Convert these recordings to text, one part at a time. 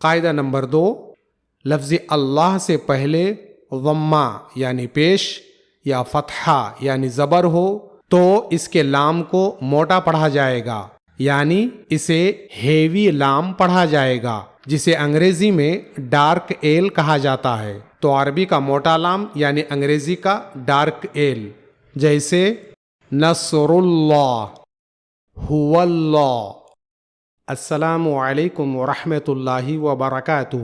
قاعدہ نمبر 2، لفظ اللہ سے پہلے ضمہ یعنی پیش یا فتحہ یعنی زبر ہو تو اس کے لام کو موٹا پڑھا جائے گا، یعنی اسے ہیوی لام پڑھا جائے گا، جسے انگریزی میں ڈارک ایل کہا جاتا ہے۔ تو عربی کا موٹا لام یعنی انگریزی کا ڈارک ایل، جیسے نصر اللہ، هو اللہ۔ السلام علیکم ورحمۃ اللہ وبرکاتہ۔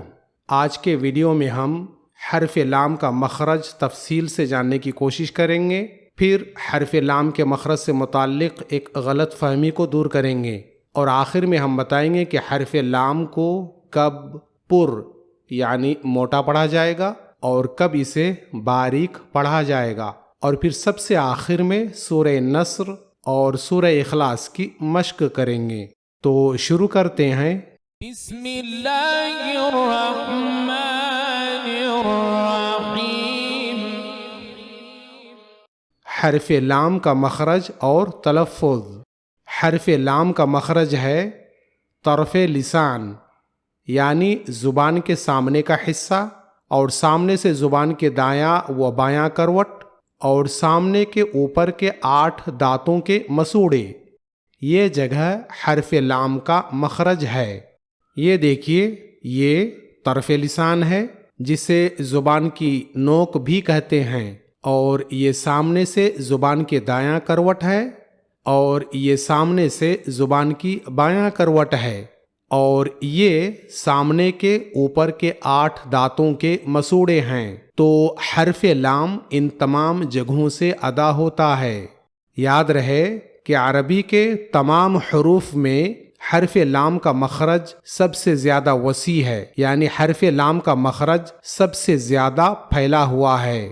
آج کے ویڈیو میں ہم حرف لام کا مخرج تفصیل سے جاننے کی کوشش کریں گے، پھر حرف لام کے مخرج سے متعلق ایک غلط فہمی کو دور کریں گے، اور آخر میں ہم بتائیں گے کہ حرف لام کو کب پر یعنی موٹا پڑھا جائے گا اور کب اسے باریک پڑھا جائے گا، اور پھر سب سے آخر میں سورہ نصر اور سورہ اخلاص کی مشق کریں گے۔ تو شروع کرتے ہیں۔ بسم اللہ الرحمن الرحیم۔ حرف لام کا مخرج اور تلفظ۔ حرف لام کا مخرج ہے طرف لسان، یعنی زبان کے سامنے کا حصہ، اور سامنے سے زبان کے دایاں و بایاں کروٹ، اور سامنے کے اوپر کے 8 دانتوں کے مسوڑے، یہ جگہ حرف لام کا مخرج ہے۔ یہ دیکھیے، یہ طرف لسان ہے جسے زبان کی نوک بھی کہتے ہیں، اور یہ سامنے سے زبان کے دایاں کروٹ ہے، اور یہ سامنے سے زبان کی بایاں کروٹ ہے، اور یہ سامنے کے اوپر کے 8 دانتوں کے مسوڑے ہیں۔ تو حرف لام ان تمام جگہوں سے ادا ہوتا ہے۔ یاد رہے کہ عربی کے تمام حروف میں حرف لام کا مخرج سب سے زیادہ وسیع ہے، یعنی حرف لام کا مخرج سب سے زیادہ پھیلا ہوا ہے۔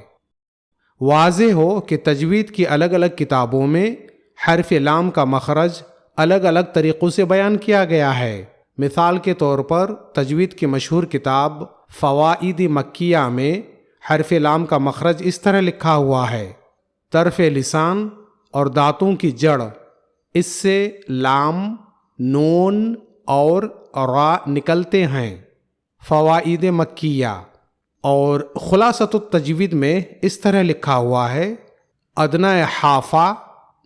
واضح ہو کہ تجوید کی الگ الگ کتابوں میں حرف لام کا مخرج الگ الگ طریقوں سے بیان کیا گیا ہے۔ مثال کے طور پر تجوید کی مشہور کتاب فوائد مکیہ میں حرف لام کا مخرج اس طرح لکھا ہوا ہے: طرف لسان اور دانتوں کی جڑ، اس سے لام، نون اور را نکلتے ہیں۔ فوائد مکیہ۔ اور خلاصۃ التجوید میں اس طرح لکھا ہوا ہے: ادنی حافہ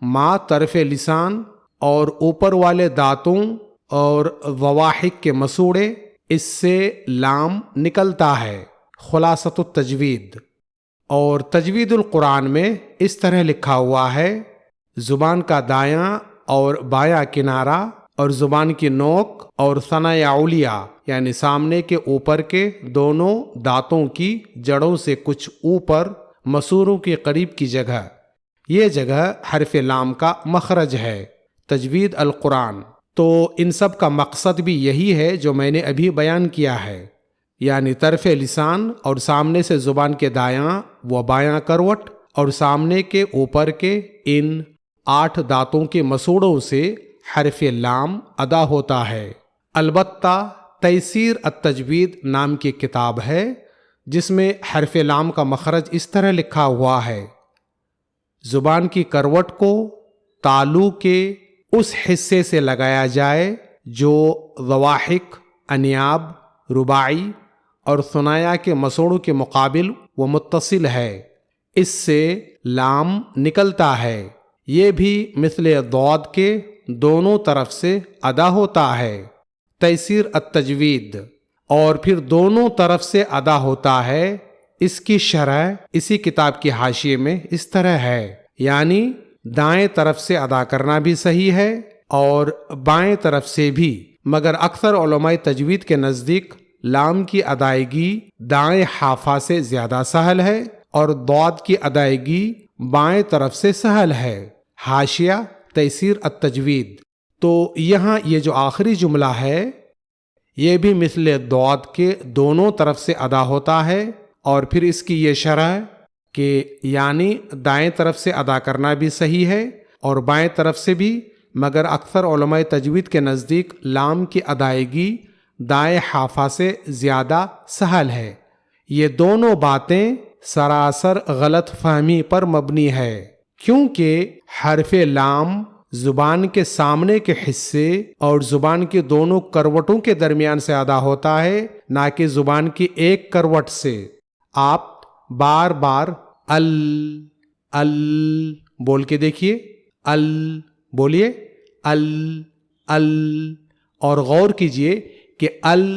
ما طرف لسان، اور اوپر والے دانتوں اور ضواحک کے مسوڑے، اس سے لام نکلتا ہے۔ خلاصۃ التجوید۔ اور تجوید القرآن میں اس طرح لکھا ہوا ہے: زبان کا دایاں اور بایاں کنارہ، اور زبان کی نوک اور ثنایا علیہ یعنی سامنے کے اوپر کے دونوں دانتوں کی جڑوں سے کچھ اوپر مسوروں کے قریب کی جگہ، یہ جگہ حرف لام کا مخرج ہے۔ تجوید القرآن۔ تو ان سب کا مقصد بھی یہی ہے جو میں نے ابھی بیان کیا ہے، یعنی طرف لسان اور سامنے سے زبان کے دایاں و بایاں کروٹ اور سامنے کے اوپر کے ان 8 دانتوں کے مسوڑوں سے حرف لام ادا ہوتا ہے۔ البتہ تیسیر التجوید نام کی کتاب ہے جس میں حرف لام کا مخرج اس طرح لکھا ہوا ہے: زبان کی کروٹ کو تالو کے اس حصے سے لگایا جائے جو ضواحک، انیاب، رباعی اور ثنایا کے مسوڑوں کے مقابل و متصل ہے، اس سے لام نکلتا ہے۔ یہ بھی مثل ضاد کے دونوں طرف سے ادا ہوتا ہے۔ تیسیر التجوید۔ اور پھر دونوں طرف سے ادا ہوتا ہے، اس کی شرح اسی کتاب کی حاشیے میں اس طرح ہے، یعنی دائیں طرف سے ادا کرنا بھی صحیح ہے اور بائیں طرف سے بھی، مگر اکثر علماء تجوید کے نزدیک لام کی ادائیگی دائیں حافہ سے زیادہ سہل ہے اور ضاد کی ادائیگی بائیں طرف سے سہل ہے۔ حاشیہ تیسیر التجوید۔ تو یہاں یہ جو آخری جملہ ہے یہ بھی مثل ضاد کے دونوں طرف سے ادا ہوتا ہے، اور پھر اس کی یہ شرح کہ یعنی دائیں طرف سے ادا کرنا بھی صحیح ہے اور بائیں طرف سے بھی، مگر اکثر علماء تجوید کے نزدیک لام کی ادائیگی دائیں حافہ سے زیادہ سہل ہے۔ یہ دونوں باتیں سراسر غلط فہمی پر مبنی ہے، کیونکہ حرف لام زبان کے سامنے کے حصے اور زبان کی دونوں کروٹوں کے درمیان سے ادا ہوتا ہے، نہ کہ زبان کی ایک کروٹ سے۔ آپ بار بار ال ال بول کے دیکھیے، ال بولیے، ال ال، اور غور کیجئے کہ ال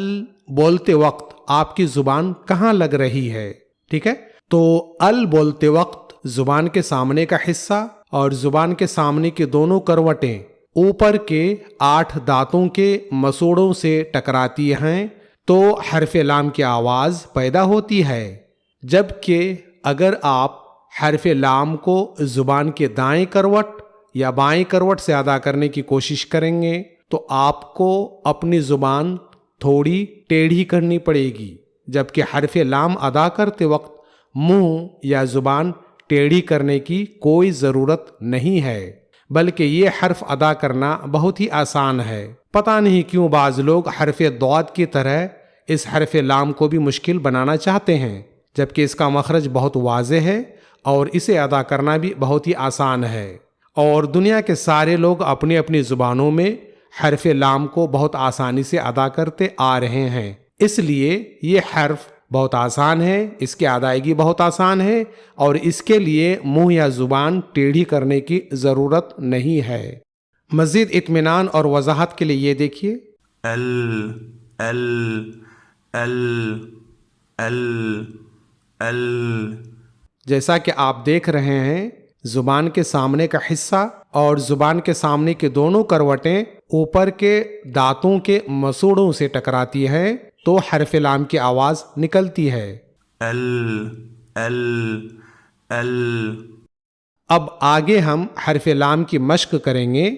بولتے وقت آپ کی زبان کہاں لگ رہی ہے۔ ٹھیک ہے، تو ال بولتے وقت زبان کے سامنے کا حصہ اور زبان کے سامنے کی دونوں کروٹیں اوپر کے 8 دانتوں کے مسوڑوں سے ٹکراتی ہیں تو حرف لام کی آواز پیدا ہوتی ہے۔ جبکہ اگر آپ حرف لام کو زبان کے دائیں کروٹ یا بائیں کروٹ سے ادا کرنے کی کوشش کریں گے تو آپ کو اپنی زبان تھوڑی ٹیڑھی کرنی پڑے گی، جبکہ حرف لام ادا کرتے وقت منہ یا زبان ٹیڑھی کرنے کی کوئی ضرورت نہیں ہے، بلکہ یہ حرف ادا کرنا بہت ہی آسان ہے۔ پتہ نہیں کیوں بعض لوگ حرف ضاد کی طرح اس حرف لام کو بھی مشکل بنانا چاہتے ہیں، جبکہ اس کا مخرج بہت واضح ہے اور اسے ادا کرنا بھی بہت ہی آسان ہے، اور دنیا کے سارے لوگ اپنی اپنی زبانوں میں حرف لام کو بہت آسانی سے ادا کرتے آ رہے ہیں۔ اس لیے یہ حرف بہت آسان ہے، اس کی ادائیگی بہت آسان ہے، اور اس کے لیے منہ یا زبان ٹیڑھی کرنے کی ضرورت نہیں ہے۔ مزید اطمینان اور وضاحت کے لیے یہ دیکھیے، ال ال ال ال ال۔ جیسا کہ آپ دیکھ رہے ہیں زبان کے سامنے کا حصہ اور زبان کے سامنے کی دونوں کروٹیں اوپر کے دانتوں کے مسوڑوں سے ٹکراتی ہیں تو حرف لام کی آواز نکلتی ہے۔ ال ال ال۔ اب آگے ہم حرف لام کی مشق کریں گے،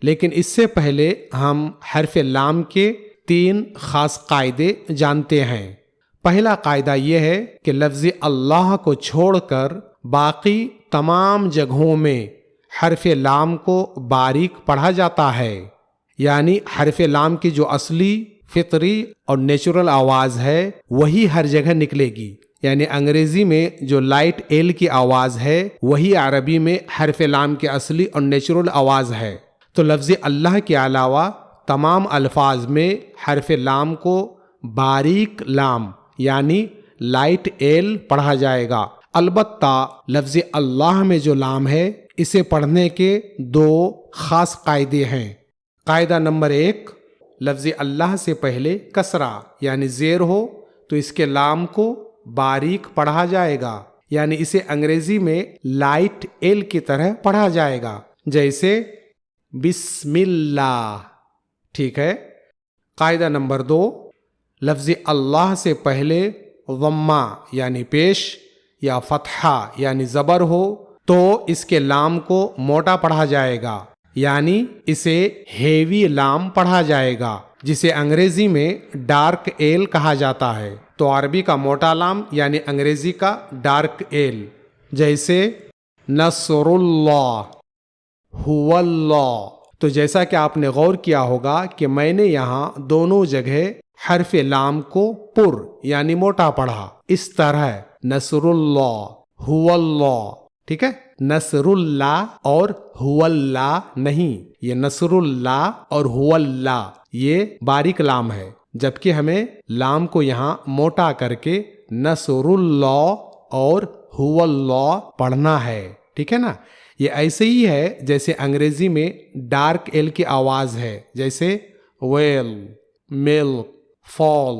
لیکن اس سے پہلے ہم حرف لام کے 3 خاص قاعدے جانتے ہیں۔ پہلا قاعدہ یہ ہے کہ لفظ اللہ کو چھوڑ کر باقی تمام جگہوں میں حرف لام کو باریک پڑھا جاتا ہے، یعنی حرف لام کی جو اصلی، فطری اور نیچرل آواز ہے وہی ہر جگہ نکلے گی، یعنی انگریزی میں جو لائٹ ایل کی آواز ہے وہی عربی میں حرف لام کی اصلی اور نیچرل آواز ہے۔ تو لفظ اللہ کے علاوہ تمام الفاظ میں حرف لام کو باریک لام یعنی لائٹ ایل پڑھا جائے گا۔ البتہ لفظ اللہ میں جو لام ہے اسے پڑھنے کے 2 خاص قاعدے ہیں۔ قاعدہ نمبر 1، لفظ اللہ سے پہلے کسرہ یعنی زیر ہو تو اس کے لام کو باریک پڑھا جائے گا، یعنی اسے انگریزی میں لائٹ ایل کی طرح پڑھا جائے گا، جیسے بسم اللہ۔ ٹھیک ہے۔ قاعدہ نمبر 2، لفظ اللہ سے پہلے ضمہ یعنی پیش یا فتحہ یعنی زبر ہو تو اس کے لام کو موٹا پڑھا جائے گا، یعنی اسے ہیوی لام پڑھا جائے گا، جسے انگریزی میں ڈارک ایل کہا جاتا ہے۔ تو عربی کا موٹا لام یعنی انگریزی کا ڈارک ایل، جیسے نصر اللہ، هو اللہ۔ تو جیسا کہ آپ نے غور کیا ہوگا کہ میں نے یہاں دونوں جگہ حرف لام کو پر یعنی موٹا پڑھا، اس طرح نصر اللہ، هو اللہ۔ ٹھیک ہے، نصر اللہ اور هو اللہ نہیں، یہ نصر اللہ اور هو اللہ یہ باریک لام ہے، جبکہ ہمیں لام کو یہاں موٹا کر کے نصر اللہ اور هو اللہ پڑھنا ہے۔ ٹھیک ہے نا، یہ ایسے ہی ہے جیسے انگریزی میں ڈارک ایل کی آواز ہے، جیسے ویل، ملک، فال۔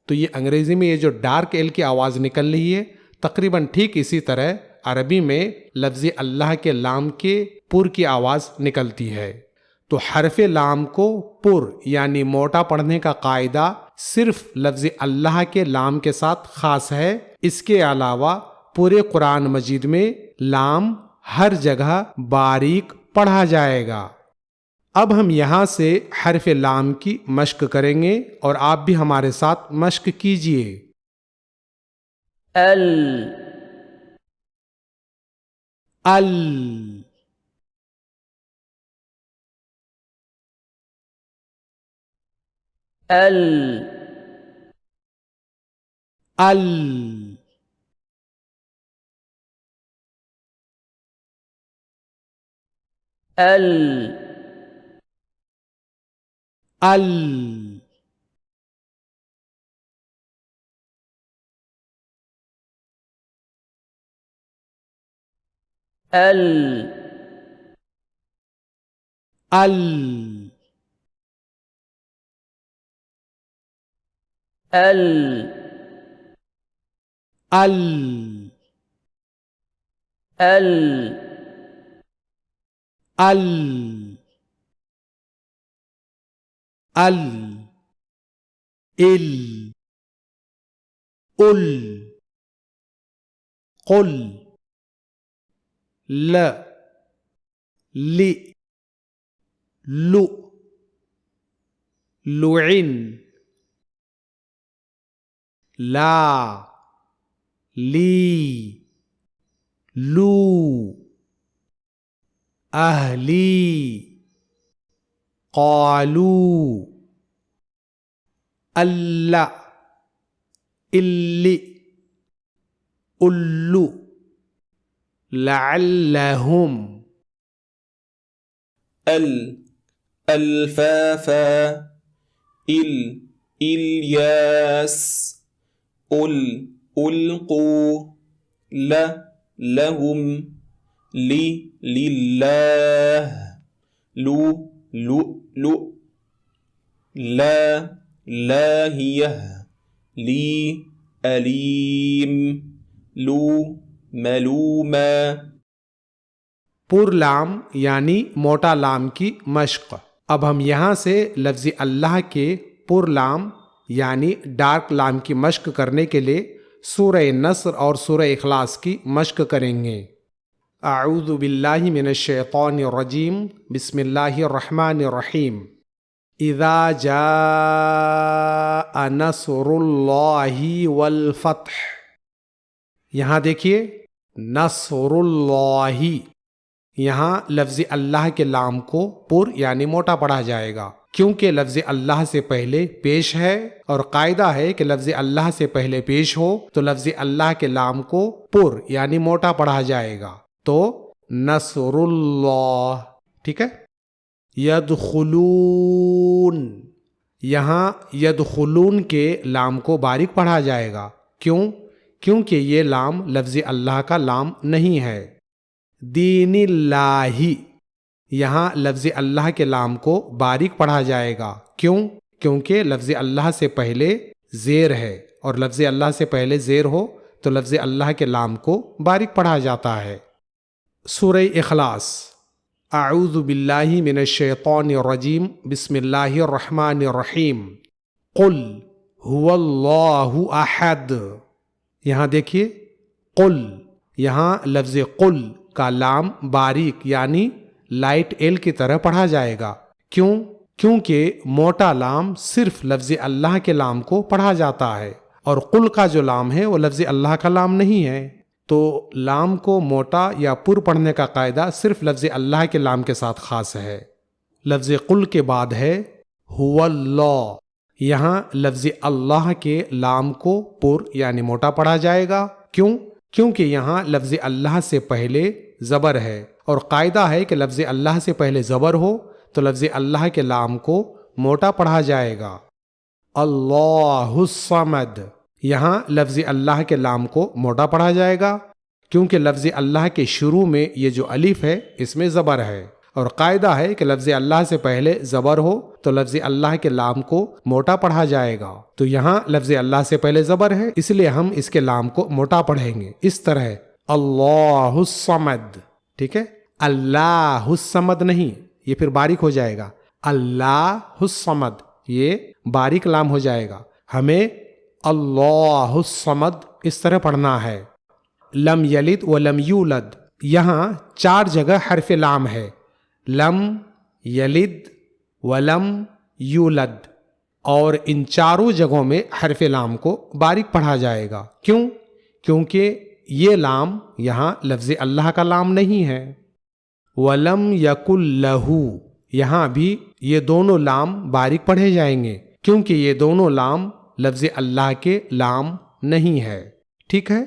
تو یہ انگریزی میں یہ جو ڈارک ایل کی آواز نکل رہی ہے تقریباً ٹھیک اسی طرح عربی میں لفظ اللہ کے لام کے پر کی آواز نکلتی ہے۔ تو حرف لام کو پر یعنی موٹا پڑھنے کا قاعدہ صرف لفظ اللہ کے لام کے ساتھ خاص ہے، اس کے علاوہ پورے قرآن مجید میں لام ہر جگہ باریک پڑھا جائے گا۔ اب ہم یہاں سے حرف لام کی مشق کریں گے اور آپ بھی ہمارے ساتھ مشق کیجئے۔ ال ال ال ال ال ال ال ال ال ال ال ال ال ال ال قل ل ل لؤ لعن لا لی لو اہلی قالوا اللہ الی الو لعلہم الفافا الیاس القوا لهم للہ لؤلؤ لا لاہیہ لی علیم لو ملوما پر لام یعنی موٹا لام کی مشق۔ اب ہم یہاں سے لفظ اللہ کے پر لام یعنی ڈارک لام کی مشق کرنے کے لیے سورہ نصر اور سورہ اخلاص کی مشق کریں گے۔ اعوذ باللہ من الشیطان الرجیم، بسم اللہ الرحمن الرحیم۔ اذا جاء نصر اللہ والفتح، یہاں دیکھیے نصر اللہ، یہاں لفظ اللہ کے لام کو پر یعنی موٹا پڑھا جائے گا کیونکہ لفظ اللہ سے پہلے پیش ہے، اور قاعدہ ہے کہ لفظ اللہ سے پہلے پیش ہو تو لفظ اللہ کے لام کو پر یعنی موٹا پڑھا جائے گا، تو نصر اللہ، ٹھیک ہے۔ یدخلون، یہاں یدخلون کے لام کو باریک پڑھا جائے گا، کیونکہ یہ لام لفظ اللہ کا لام نہیں ہے۔ دین اللہ، یہاں لفظ اللہ کے لام کو باریک پڑھا جائے گا، کیونکہ لفظ اللہ سے پہلے زیر ہے، اور لفظ اللہ سے پہلے زیر ہو تو لفظ اللہ کے لام کو باریک پڑھا جاتا ہے۔ سورہ اخلاص، اعوذ باللہ من الشیطان الرجیم، بسم اللہ الرحمن الرحیم۔ قل هو اللہ احد، یہاں دیکھیے قل، یہاں لفظ قل کا لام باریک یعنی لائٹ ایل کی طرح پڑھا جائے گا، کیونکہ موٹا لام صرف لفظ اللہ کے لام کو پڑھا جاتا ہے، اور قل کا جو لام ہے وہ لفظ اللہ کا لام نہیں ہے، تو لام کو موٹا یا پر پڑھنے کا قاعدہ صرف لفظ اللہ کے لام کے ساتھ خاص ہے۔ لفظ قل کے بعد ہے هو اللہ، یہاں لفظ اللہ کے لام کو پر یعنی موٹا پڑھا جائے گا، کیونکہ یہاں لفظ اللہ سے پہلے زبر ہے، اور قاعدہ ہے کہ لفظ اللہ سے پہلے زبر ہو تو لفظ اللہ کے لام کو موٹا پڑھا جائے گا۔ اللہ الصمد، یہاں لفظ اللہ کے لام کو موٹا پڑھا جائے گا کیونکہ لفظ اللہ کے شروع میں یہ جو الف ہے اس میں زبر ہے، اور قاعدہ ہے کہ لفظ اللہ سے پہلے زبر ہو تو لفظ اللہ کے لام کو موٹا پڑھا جائے گا، تو یہاں لفظ اللہ سے پہلے زبر ہے اس لیے ہم اس کے لام کو موٹا پڑھیں گے، اس طرح اللہ الصمد، ٹھیک ہے۔ اللہ الصمد نہیں، یہ پھر باریک ہو جائے گا، اللہ الصمد یہ باریک لام ہو جائے گا، ہمیں اللہ الصمد اس طرح پڑھنا ہے۔ لم یلد ولم یولد، یہاں 4 جگہ حرف لام ہے، لم یلد ولم یولد، اور ان چاروں جگہوں میں حرف لام کو باریک پڑھا جائے گا، کیونکہ یہ لام یہاں لفظ اللہ کا لام نہیں ہے۔ ولم یکن لہ، یہاں بھی یہ دونوں لام باریک پڑھے جائیں گے کیونکہ یہ دونوں لام لفظ اللہ کے لام نہیں ہے، ٹھیک ہے۔